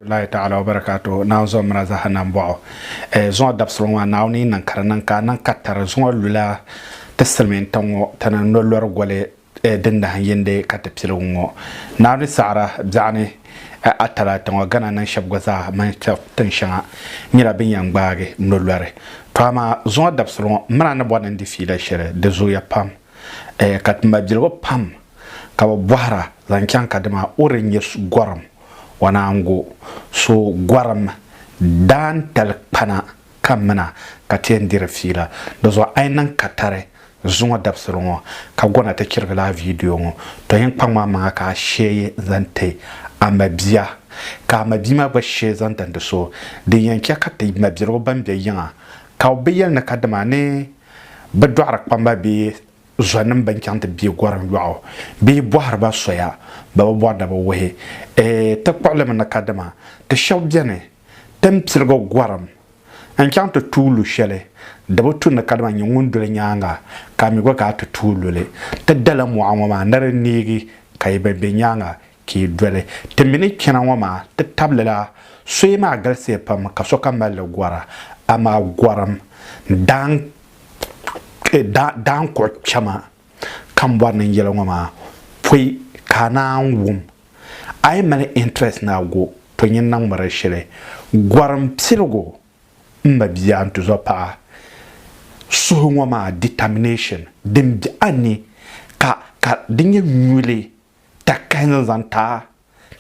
الله تعالى وبركاته ناوزو مرازا هنامبو زون دابسلون ناوني نانكارنانكا نانكاتر زون لولا تسلمين تانو تانا نولور غولي دندا يندي كاتبسلونغو ناوني سارة بزاني atala tango gana nan shabgoza man tenshanga mira bin yangbage nolware tama zon dapsron mra na bonan di fila shere de zoya pam kat mabjilgo pam ka bohara zankyan kadama orenye goram wana ango so goram dan tal pana kamna katien dire fila dozo ainan katare zon dapsron ka gona ta kirgala video to yin pamma ma ka sheye zante amabia ka mabima ba shezan tande so de yankia ka te mabiro bambe yanga ka obeyel na kadama ne bedwar pamba bi zonem bankante bi goram yawo bi bohar ba soya ba boda ba we ta problem na kadama te shawjane tem psirgo goram ankante tulu shele de botu na kadama nyungundule nyanga ka mi go ka tulu le te dala mu amama ndare nigi kay be nyanga ki dwele temini kena wama te tablela suema galse pam ka soka mal gwara ama gwaram dan ko chama kam wan yelo wama pui kana wum ay mane interest na go to nyin nan mara shele gwaram psilgo mbabia antu zopa so wama determination dem bi ani ka dinye nyule takkan zanta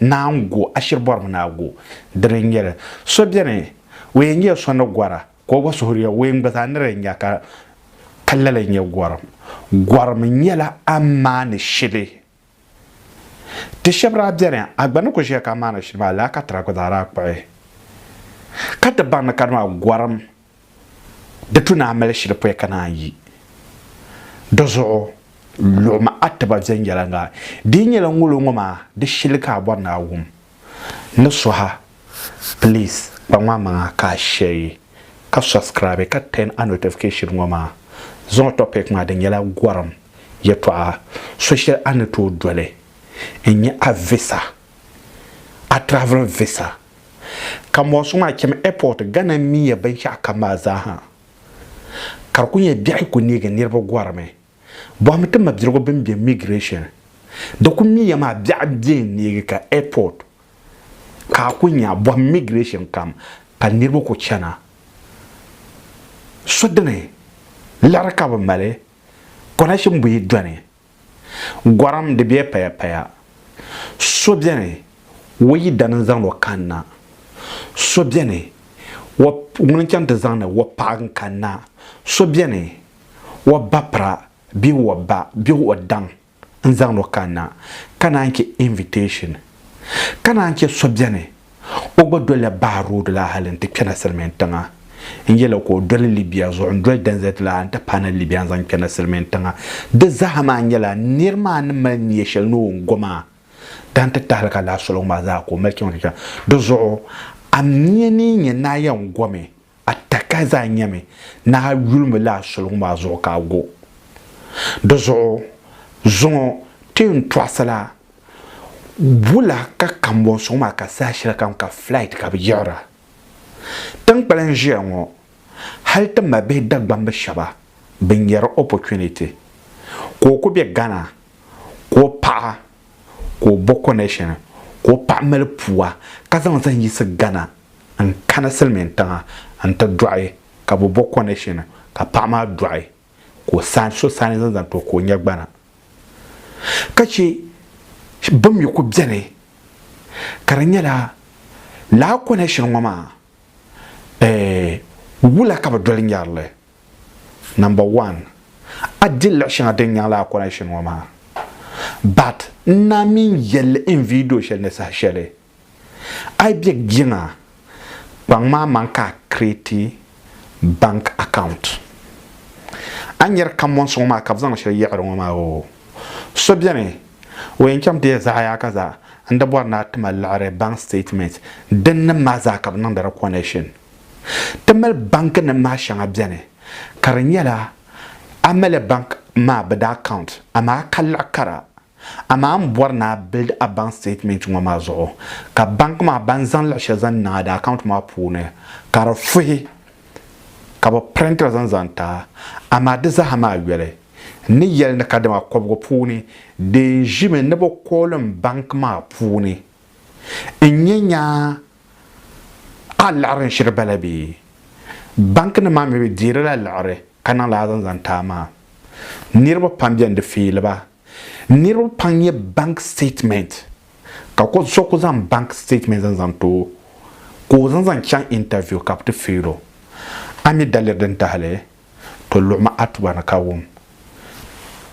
nango ashir borm nago drengere so biene we nge so no gwara ko go so horiya we ngba nere nya ka kallala nya gwaram nyela amane shile te shabra biene agbana ko je ka mana shirba la ka tra ko dara pa ka de ban ka ma gwaram de tuna amele shile po kana yi dozo loma ataba zengelanga dinyela ngulu ngoma de shilika bwana wum no soha please bangwa ka share ka subscribe ka turn on notification ngoma zon topic ma de nyela gwaram yetwa social anato dole enye a visa a travel visa kamo suma kem airport gana miya ban sha kamaza ha karkunye biya ko ne ga nirba gwarame bo mitin mabjirgo bimbe migration da kunni ya ma bi'abdin ne ka airport ka kunya bo migration kam ka nirbo ko chana sodne laraka ba male connection bu yidwane gwaram de biya paya so biene wi dan zan lo kanna so biene wo mun kan de zan wo pan kanna so biene wo bapra bi waba bi wadang nzang no kana anke invitation kana anke sobiane ogbo dole baro de la halen te kana sermentanga ngela ko dole libya zo ndol danzet la anta pana libya zan kana sermentanga de zahama ngela nirman man yeshel no ngoma dan ta talaka la solo ma za ko melki on ka do zo amnieni ni na ya ngome ataka za nyame na yulmu la solo ma zo ka go dozo zon tin twasala bula ka kambo soma ka sashira kam ka flight ka biyara tan palan jiango halta mabe dagbamba shaba binyara opportunity ko be gana ko pa ko boko nation ko pa mel puwa ka zan yisa gana an kana selmenta an ta dry ka boko nation ka pa ma dry ko san so san zan to ko nyagbana kace bam yi ku bjane karanyala la connection ngoma wula ka badol nyarle number 1 adilla shan adin la connection ngoma but na min yel in video shel ne sa shele ai bi gina bangma manka create bank account anyer kamon so ma kabzan shi yaro ma o so biane wen kam de za ya kaza anda bor na tamal bank statement den ma za kab nan da connection tamal bank na ma shan biane karanyala amale bank ma bada account ama kala kara ama am borna build a bank statement ngoma zo ka bank ma banzan la shazan na da account ma pune kar fuhi ka ba printer zanta ama de za hama wele ni yel na kadama kobgo pune de jime ne bo kolum bank ma pune nyenya alarin shirbalabi bank na ma me dire la lare kana la zanta ma nirba pambien de filba nirba panye bank statement ka ko so ko zan bank statement zanto ko zan chan interview kap te filo ami dalir den tahale to luma atwa na kawum.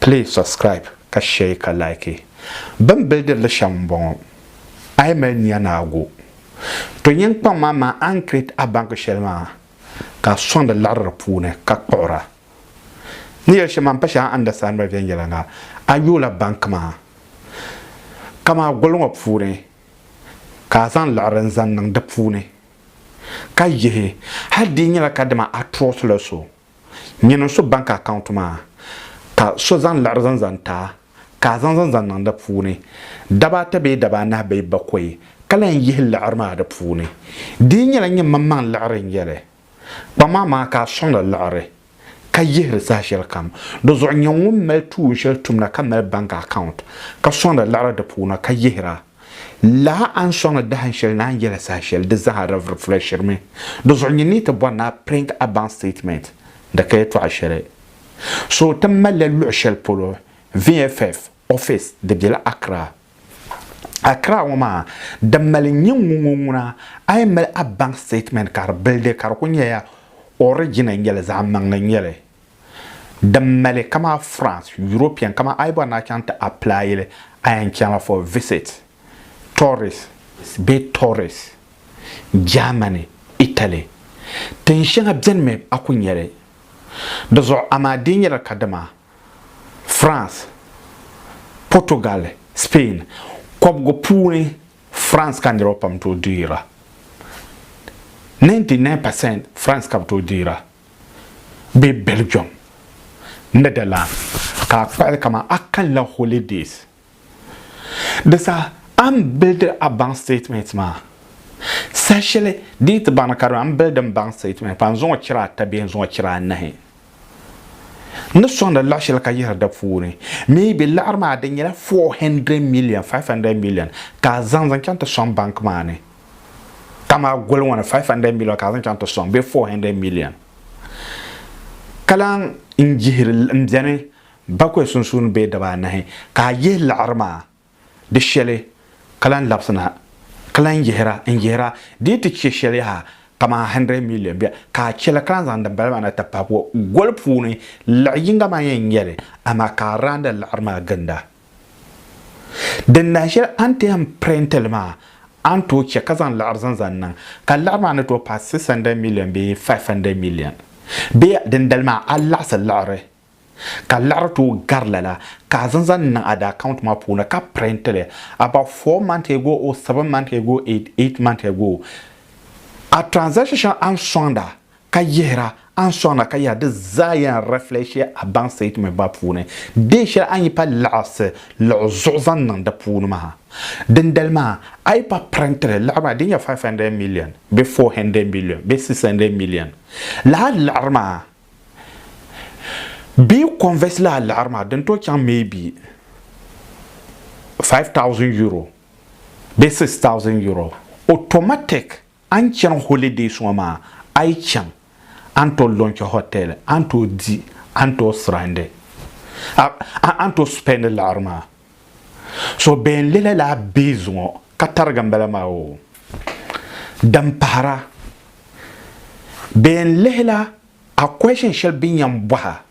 Please subscribe ka share ka like ban builder le shambon ay mel nyanago to yen pa mama an create a bank shelma ka son de lar pune ka qora ni el shema pasha understand ba vengela nga ayula bank ma kama golongo pune ka san laran zan nang de pune ka ye hadi nyala kadama atrot le so nyeno so bank account ma ka so zan laran zan ta ka zan nang de pune daba ta be daba na be bakoy kala yi larma de pune di nyala nyem mamman laran yele ba mama ka son de lare ka yihir sa shel kam do zo nyongum mel tu shel tumna kam mel bank account ka sonda lara de puna ka yihira la an sona da han shel nan yela sa shel de zahara refresher me do zo nyini te bona print a bank statement da kay to ashere so tamma le lu shel polo VFF office de bila Accra wama damal nyungunguna ay mel a bank statement kar belde kar kunya ya original ngele zamang na ngele dammale kama France European kama aiba na chanta apply le ayan chama for visit tourist Germany Italy tension abzen me akunyere dozo amadinyere kadama France Portugal Spain kobgo puni France kan Europe am to dira 99% France cap to dira be Belgium Netherlands ka kwal kama akan la holidays de sa am build a bank statement ma sachele dit banakaro am build a bank statement pan zon kira tabi zon kira nahi no son da lashel ka yir da funi maybe l'arma da nyala 400 million 500 million ka zanzan kanta son bank money kama gol wana 500 million ka zan kanta son be 400 million kalan injihir mjane bakwe sunsun be daba nahi ka ye l'arma de shele kalan lapsana kalan injihira di ti shele ha kama 100 million be ka chela kalan zan da balma na tapapo gol puni la yinga ma yengere ama ka randa l'arma ganda den na shel anti am prentelma anto che kazan l'arzan zannan ka l'arma na to pas 600 million be 500 million be den dalma Allah sallare ka larto garlala ka zanzan na ada account ma puna ka printele about 4 months ago or 7 months ago 8 months ago a transaction an sonda ka yera an sona ka ya de zayan réfléchir a bank statement ba pune de shel an yi pa las lo zozan nan da pune ma den dalma ay pa printele l'arma dinya 500 million be 400 million be 600 million l'arma be converse l'arma den to kan maybe 5,000 euro be 6,000 euro automatic an chan holiday soma ay chan anto lunch hotel anto di anto srande anto spend l'arma so ben lele la besoin katar gambala mao dampara ben lela a question shall be yambaha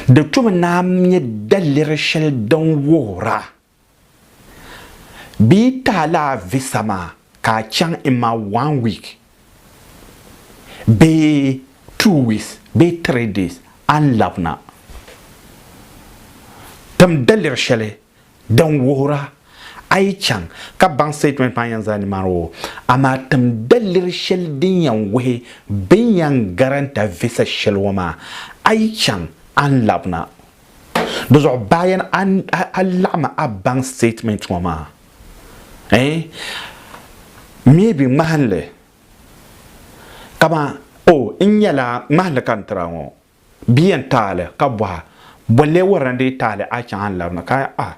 de tum namye dalir shall don wora bi tala visama ka chang ima 1 week be 2 weeks be 3 days an labna tam dalir shale dan wora ay chang ka bank statement pa yan zani maro ama tam dalir shal din yan we bin yan garanta visa shalwama ay chang an labna do zo bayan an lama a bank statement mama maybe mahalle kama inyala mahalle kan trawo biyan tale ka bwa bolle warande tale a can larna ka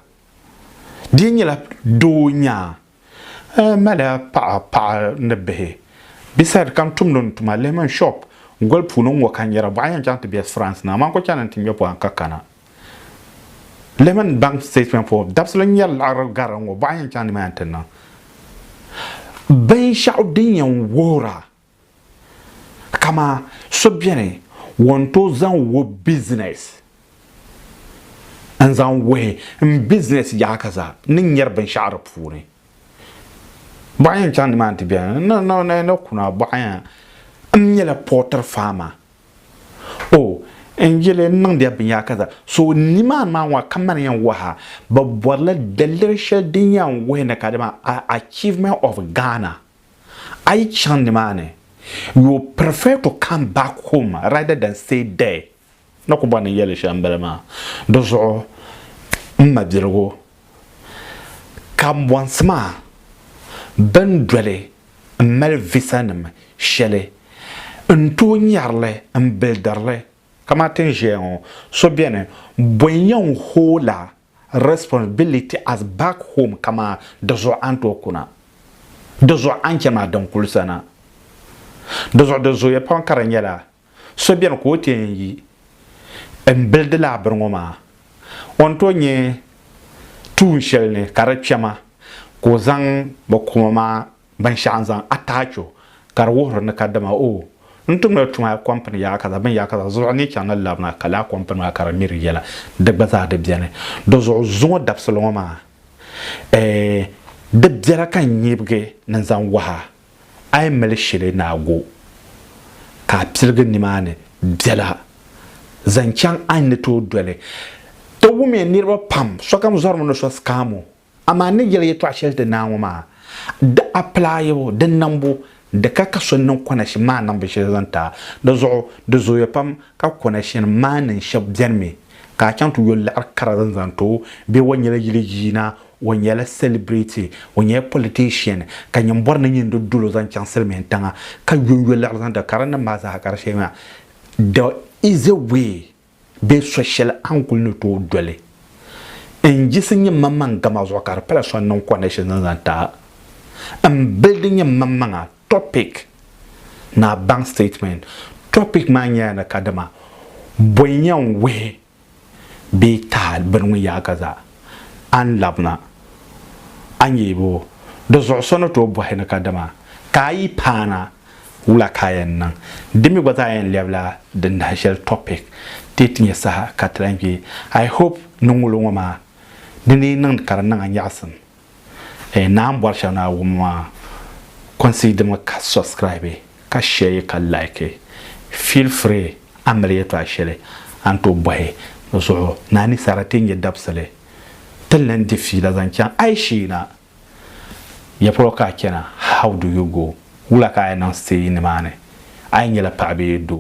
dinyala donya mala pa nabe bisar kam tumnon tuma lemon shop gol punon wa kan yara bayan jant be France na man ko canan tim yopo an kakana lemon bank statement for dabslan yar la garan wo bayan can ma antenna bay shaudin yan wora kama so bien wonto zan wo business an zan we business ya kaza nin yar ban sha'ar fure bayan can ma antibiya no kuna bayan nyela porter farmer enjele nang dia binya kaza so niman ma wa kamar yan waha babwala delicious din yan wena kadama achievement of Ghana I chan mane you prefer to come back home rather than stay there no ko bana yele shambalama dozo mabirgo kam wansma ben dwele mal visanam shele nto nyarle mbeldarle kama tenjeon so bien boyan hola responsibility as back home kama dozo anto kuna dozo anchama don kulsana dozo ya pon karanyala so bien ko tenyi mbelda brongoma onto nye tu shelne karachama ko zang bokuma ban shanzan atacho karwo na kadama ntum na tuma company ya kaza ban ya kaza zo ni channel lab na kala company ma kara mir yela de baza de biene do zo dabsalo ma de biara kan nyibge nan zan waha ay mel shire na go ka pirgin ni mane biala zan chan an ne to dole to wumi ni ro pam so kam zormo no so scamo ama ne yele yeto a shelte na ma da apply yo de nambo de kaka sonnon connection manan be shezanta de zo ya pam ka connection manan shab janme ka cantu yolla arkara zanto be wonyela yilijina wonyela celebrity wonyela politician ka nyambor na nyindo dulo zan chancel men tanga ka yolla zanta karana maza hakar shema the easy way be social angle no to dole en jisin yin mamman gama zo kar pala sonnon connection zanta am building yin mamman topic na bank statement topic manya na kadama boyan we be tal banwe ya kaza an labna an yebo da zo sono to bo na kadama kai pana wula kayan nan dimi gwata yan lebla da national topic titin sa katrangi I hope nungulu ma dini nan karan nan yasin na ambar shana wuma consider me ka subscribe ka share ka like feel free amriye to ashele anto boy so nani saratin ya dabsale tallan difi la zancan aishina ya proka kenan how do you go wula ka nan stay ni mane ay ngela pa be do